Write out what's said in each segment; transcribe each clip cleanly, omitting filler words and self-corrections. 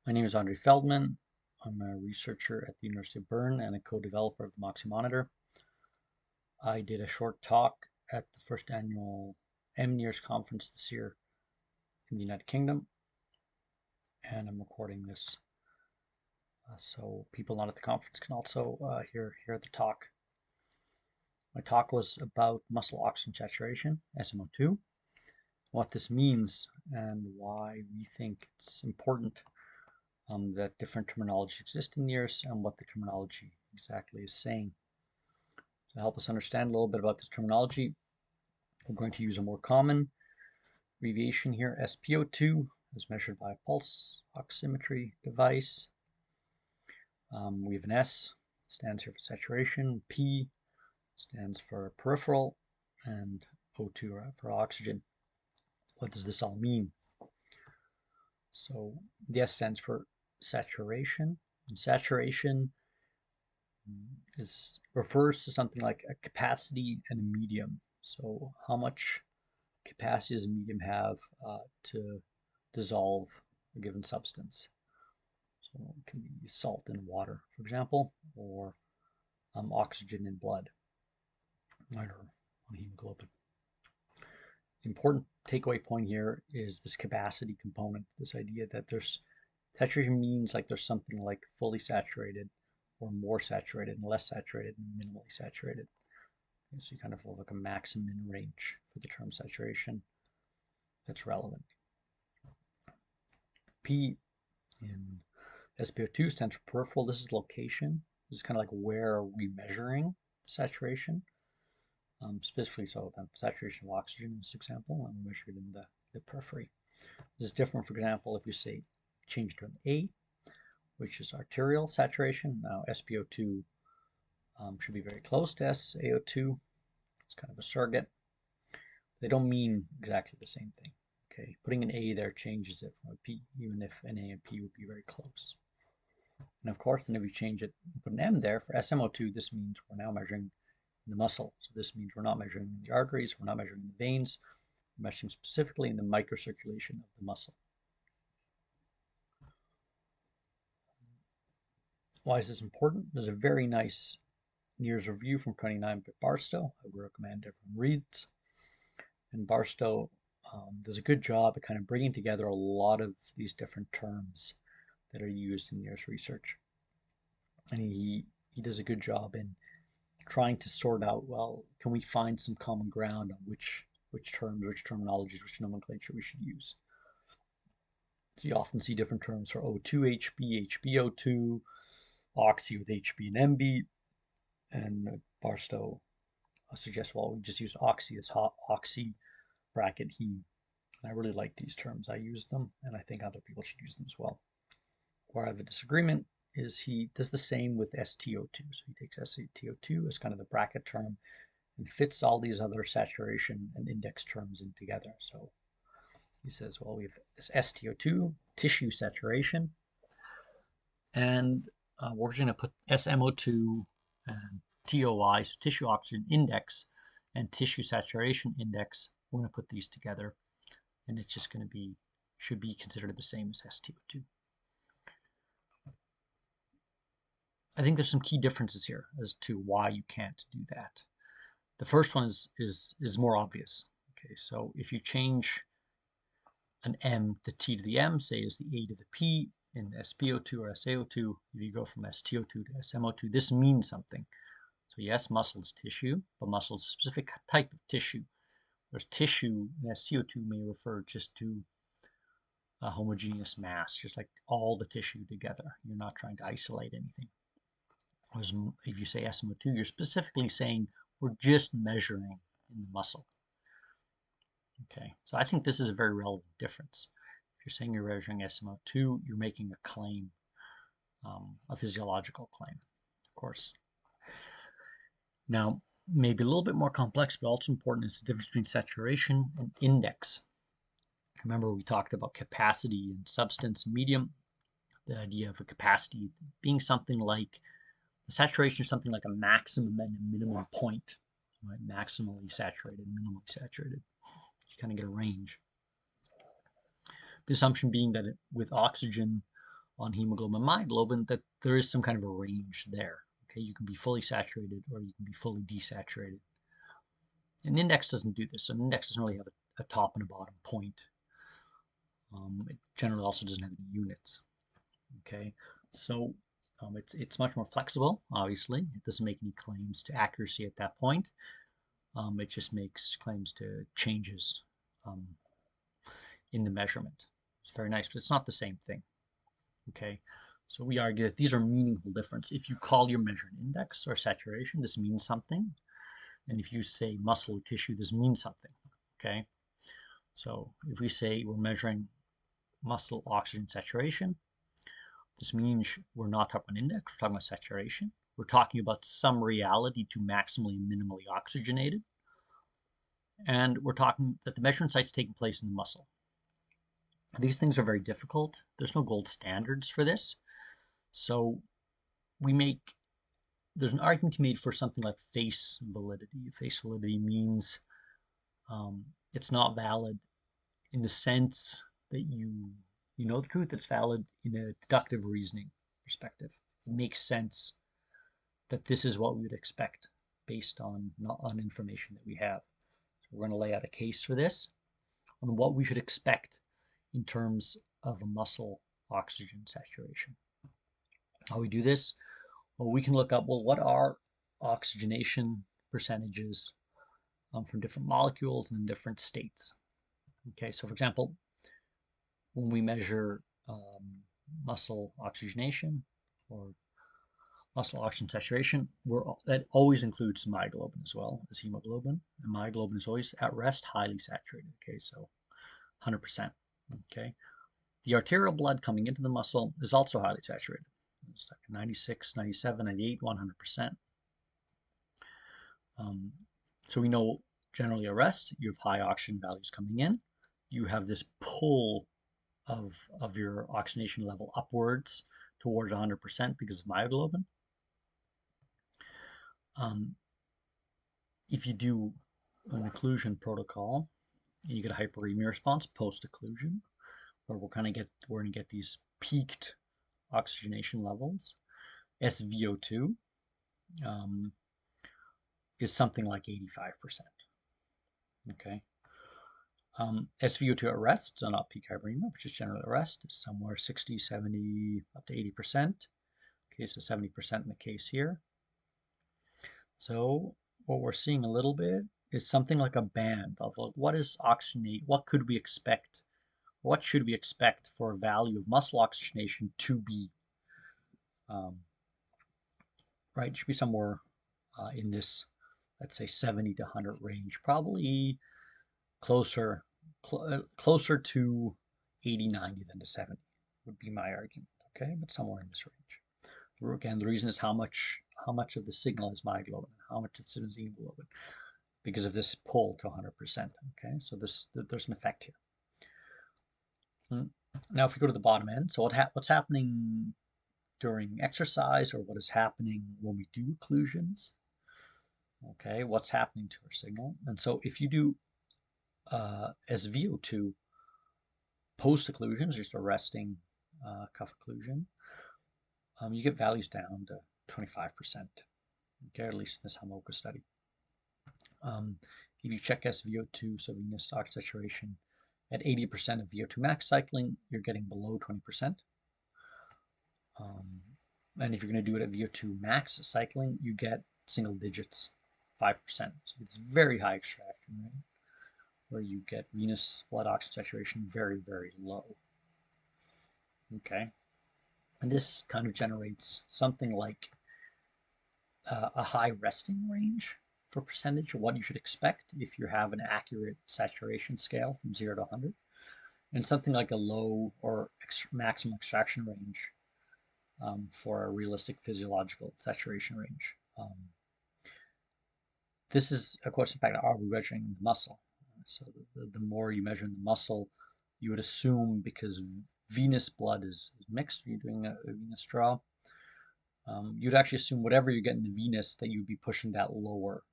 My name is Andre Feldman. I'm a researcher at the University of Bern and a co-developer of the Moxy Monitor. I did a short talk at the first annual mNIRS conference this year in the United Kingdom, and I'm recording this so people not at the conference can also hear the talk. My talk was about muscle oxygen saturation, SmO₂, what this means and why we think it's important that different terminology exists in NIRS and what the terminology exactly is saying. To help us understand a little bit about this terminology, we're going to use a more common abbreviation here, SpO₂, as measured by a pulse oximetry device. We have an S, stands here for saturation, P stands for peripheral, and O2 for oxygen. What does this all mean? So the S stands for saturation, and saturation refers to something like a capacity and a medium. So how much capacity does a medium have to dissolve a given substance? So it can be salt in water, for example, or oxygen in blood, or hemoglobin. The important takeaway point here is this capacity component, this idea that there's saturation means like there's something like fully saturated or more saturated and less saturated and minimally saturated. Okay, so you kind of have like a max and min range for the term saturation that's relevant. P in SpO₂ stands for peripheral. This is location. This is kind of like where are we measuring saturation. Specifically, so the saturation of oxygen in this example, and we measure it in the periphery. This is different, for example, if we say change to an A, which is arterial saturation. Now SpO₂ should be very close to SaO₂. It's kind of a surrogate. They don't mean exactly the same thing. Okay, putting an A there changes it from a P, even if an A and P would be very close. And of course, then if you change it, put an M there for SmO₂, this means we're now measuring in the muscle. So this means we're not measuring in the arteries, we're not measuring in the veins, we're measuring specifically in the microcirculation of the muscle. Why is this important? There's a very nice NIRS review from 2029 by Barstow. I would recommend everyone reads. And Barstow does a good job at kind of bringing together a lot of these different terms that are used in NIRS research. And he does a good job in trying to sort out, well, can we find some common ground on which terms, which terminologies, which nomenclature we should use. So you often see different terms for O2HB, HbO2, oxy with HB and MB, and Barstow suggests, well, we just use oxy as hot, oxy bracket he. I really like these terms. I use them, and I think other people should use them as well. Where I have a disagreement is he does the same with StO₂. So he takes StO₂ as kind of the bracket term and fits all these other saturation and index terms in together. So he says, well, we have this StO₂, tissue saturation, and we're going to put SmO₂ and TOI, so tissue oxygen index, and tissue saturation index. We're going to put these together, and it's just going to should be considered the same as StO₂. I think there's some key differences here as to why you can't do that. The first one is more obvious. Okay, so if you change an M to T to the M, say is the A to the P in SpO₂ or SaO₂, if you go from StO₂ to SmO₂, this means something. So yes, muscle is tissue, but muscle is a specific type of tissue. Whereas tissue in StO₂ may refer just to a homogeneous mass, just like all the tissue together. You're not trying to isolate anything. Whereas if you say SmO₂, you're specifically saying we're just measuring in the muscle. Okay, so I think this is a very relevant difference. If you're saying you're measuring SmO₂, you're making a claim, a physiological claim, of course. Now, maybe a little bit more complex, but also important is the difference between saturation and index. Remember, we talked about capacity and substance and medium. The idea of a capacity being something like, the saturation is something like a maximum and a minimum point, right? Maximally saturated, minimally saturated. You kind of get a range. The assumption being that with oxygen, on hemoglobin and myoglobin, that there is some kind of a range there. Okay, you can be fully saturated or you can be fully desaturated. An index doesn't do this. So an index doesn't really have a top and a bottom point. It generally also doesn't have any units. Okay, so it's much more flexible. Obviously, it doesn't make any claims to accuracy at that point. It just makes claims to changes in the measurement. It's very nice, but it's not the same thing. Okay, so we argue that these are meaningful difference. If you call your measure an index or saturation, this means something. And if you say muscle or tissue, this means something. Okay, so if we say we're measuring muscle oxygen saturation, this means we're not talking about index, we're talking about saturation. We're talking about some reality to maximally and minimally oxygenated. And we're talking that the measurement site's taking place in the muscle. These things are very difficult. There's no gold standards for this. So there's an argument made for something like face validity. Face validity means it's not valid in the sense that you know the truth. It's valid in a deductive reasoning perspective. It makes sense that this is what we would expect based on information that we have. So we're going to lay out a case for this on what we should expect in terms of a muscle oxygen saturation. How we do this? Well, we can look up, well, what are oxygenation percentages from different molecules and in different states? Okay, so for example, when we measure muscle oxygenation or muscle oxygen saturation, that always includes myoglobin as well as hemoglobin. And myoglobin is always at rest highly saturated. Okay, so 100%. Okay, the arterial blood coming into the muscle is also highly saturated. It's like 96, 97, 98, 100%. So we know generally at rest, you have high oxygen values coming in. You have this pull of your oxygenation level upwards towards 100% because of myoglobin. If you do an occlusion protocol, you get a hyperemia response post-occlusion, where we're going to get these peaked oxygenation levels. SvO₂ is something like 85%. Okay. SvO₂ at rest, so not peak hyperemia, which is generally at rest, is somewhere 60, 70, up to 80%. Okay, so 70% in the case here. So what we're seeing a little bit is something like a band of what is oxygenate, what could we expect, what should we expect for a value of muscle oxygenation to be, right? It should be somewhere in this, let's say 70 to 100 range, probably closer to 80, 90 than to 70 would be my argument, okay? But somewhere in this range. Again, the reason is how much of the signal is myoglobin, how much of the signal is hemoglobin, because of this pull to 100%, okay? So there's an effect here. Now if we go to the bottom end, so what's happening during exercise, or what is happening when we do occlusions, okay? What's happening to our signal? And so if you do SvO₂ post-occlusions, just a resting cuff occlusion, you get values down to 25%, okay, at least in this SmO₂ study. If you check SvO₂, so venous oxygen saturation, at 80% of VO2 max cycling, you're getting below 20%. And if you're going to do it at VO2 max cycling, you get single digits, 5%. So it's very high extraction rate, where you get venous blood oxygen saturation very, very low. Okay, and this kind of generates something like a high resting range for percentage of what you should expect if you have an accurate saturation scale from 0 to 100, and something like a low or maximum extraction range for a realistic physiological saturation range. This is, of course, in fact, are we measuring the muscle? So the more you measure in the muscle, you would assume, because venous blood is mixed, you're doing a venous draw, you'd actually assume whatever you get in the venous that you'd be pushing that lower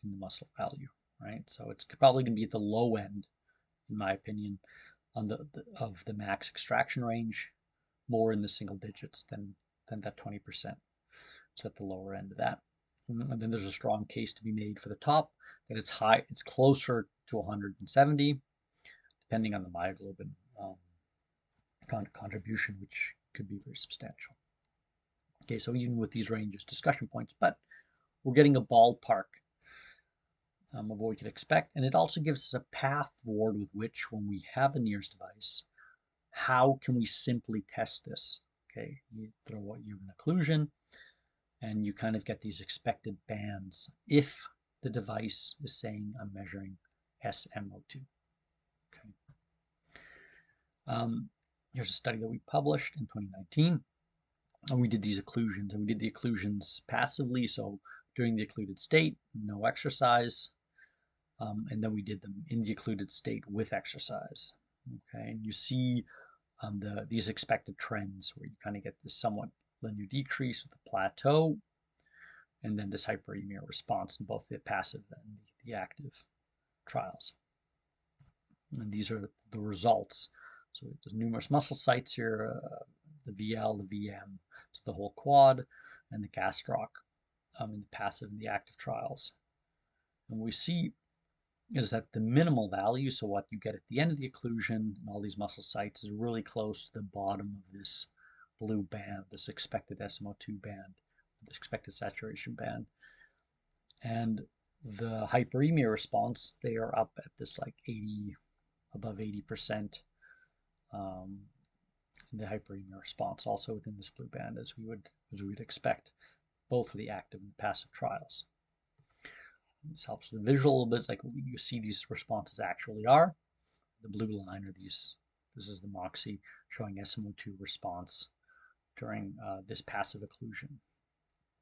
in the muscle value, right? So it's probably going to be at the low end, in my opinion, on of the max extraction range, more in the single digits than that 20%. So at the lower end of that. And then there's a strong case to be made for the top, that it's high, it's closer to 170, depending on the myoglobin contribution, which could be very substantial. Okay, so even with these ranges, discussion points, but we're getting a ballpark of what we could expect, and it also gives us a path forward with which, when we have a mNIRS device, how can we simply test this? Okay, you throw what you have an occlusion, and you kind of get these expected bands if the device is saying I'm measuring SmO₂. Okay. Here's a study that we published in 2019, and we did these occlusions, and we did the occlusions passively, so during the occluded state, no exercise, and then we did them in the occluded state with exercise. Okay, and you see these expected trends where you kind of get this somewhat linear decrease with a plateau, and then this hyperemia response in both the passive and the active trials. And these are the results. So there's numerous muscle sites here, the VL, the VM, to the whole quad, and the gastroc in the passive and the active trials. And what we see is that the minimal value, so what you get at the end of the occlusion and all these muscle sites, is really close to the bottom of this blue band, this expected SmO₂ band, this expected saturation band. And the hyperemia response, they are up at this like 80, above 80%. The hyperemia response also within this blue band, as we would expect, both for the active and passive trials. This helps with the visual a little bit. It's like you see these responses actually are. The blue line are these. This is the Moxy showing SmO₂ response during this passive occlusion.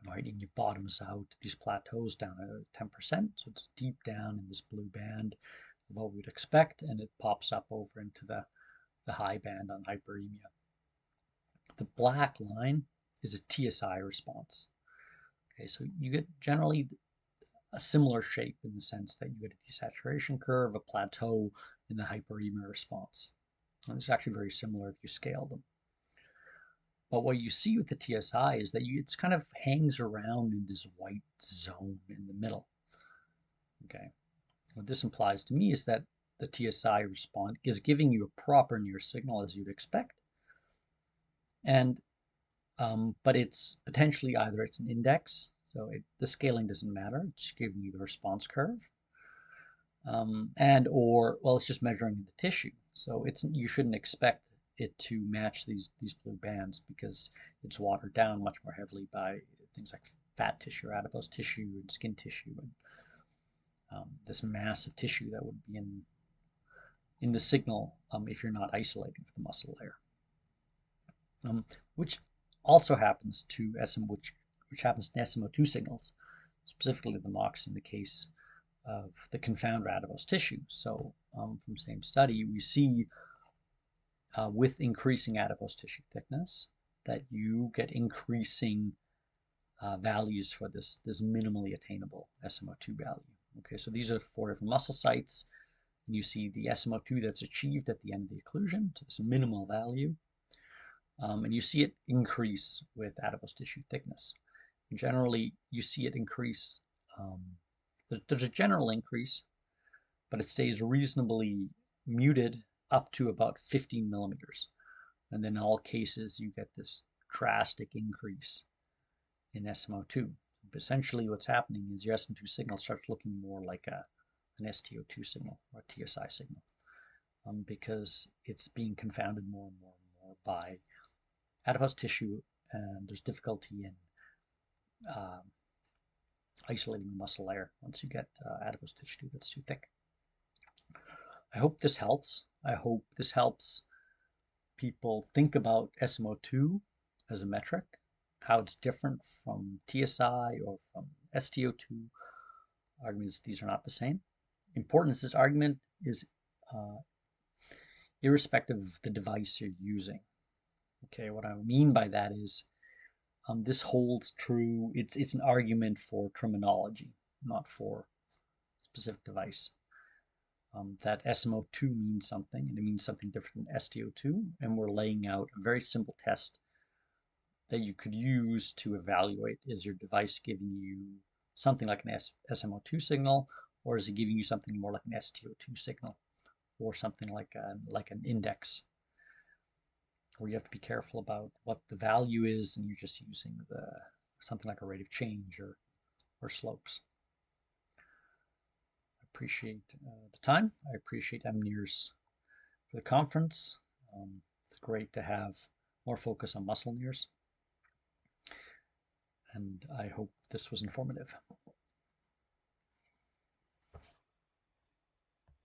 Right, and it bottoms out these plateaus down at 10%, so it's deep down in this blue band of what we'd expect, and it pops up over into the high band on hyperemia. The black line is a TSI response. Okay, so you get generally a similar shape in the sense that you get a desaturation curve, a plateau, and the hyperemia response. And it's actually very similar if you scale them. But what you see with the TSI is that it kind of hangs around in this white zone in the middle. Okay, what this implies to me is that the TSI response is giving you a proper mNIRS signal as you'd expect, and but it's potentially either it's an index, so the scaling doesn't matter, it's giving you the response curve, and or well, it's just measuring the tissue, so you shouldn't expect it to match these blue bands because it's watered down much more heavily by things like fat tissue, adipose tissue, and skin tissue, and this massive tissue that would be in the signal if you're not isolating the muscle layer, which also happens to which happens to SmO₂ signals, specifically the Moxy in the case of the confounded adipose tissue. So from the same study, we see with increasing adipose tissue thickness that you get increasing values for this minimally attainable SmO₂ value. Okay, so these are 4 different muscle sites, and you see the SmO₂ that's achieved at the end of the occlusion, so this minimal value, and you see it increase with adipose tissue thickness. And generally, you see it increase. There's a general increase, but it stays reasonably muted up to about 15 millimeters. And then in all cases, you get this drastic increase in SmO₂. But essentially, what's happening is your SmO₂ signal starts looking more like an StO₂ signal or a TSI signal, because it's being confounded more and more and more by adipose tissue, and there's difficulty in isolating the muscle layer once you get adipose tissue that's too thick. I hope this helps. I hope this helps people think about SmO₂ as a metric, how it's different from TSI or from StO₂. Arguments these are not the same. Importance of this argument is irrespective of the device you're using. Okay, what I mean by that is this holds true. It's an argument for terminology, not for specific device. that SmO₂ means something, and it means something different than StO₂, and we're laying out a very simple test that you could use to evaluate, is your device giving you something like an SmO₂ signal, or is it giving you something more like an StO₂ signal, or something like an index, where you have to be careful about what the value is, and you're just using something like a rate of change or slopes. I appreciate the time. I appreciate mNIRS for the conference. It's great to have more focus on muscle NIRS, and I hope this was informative.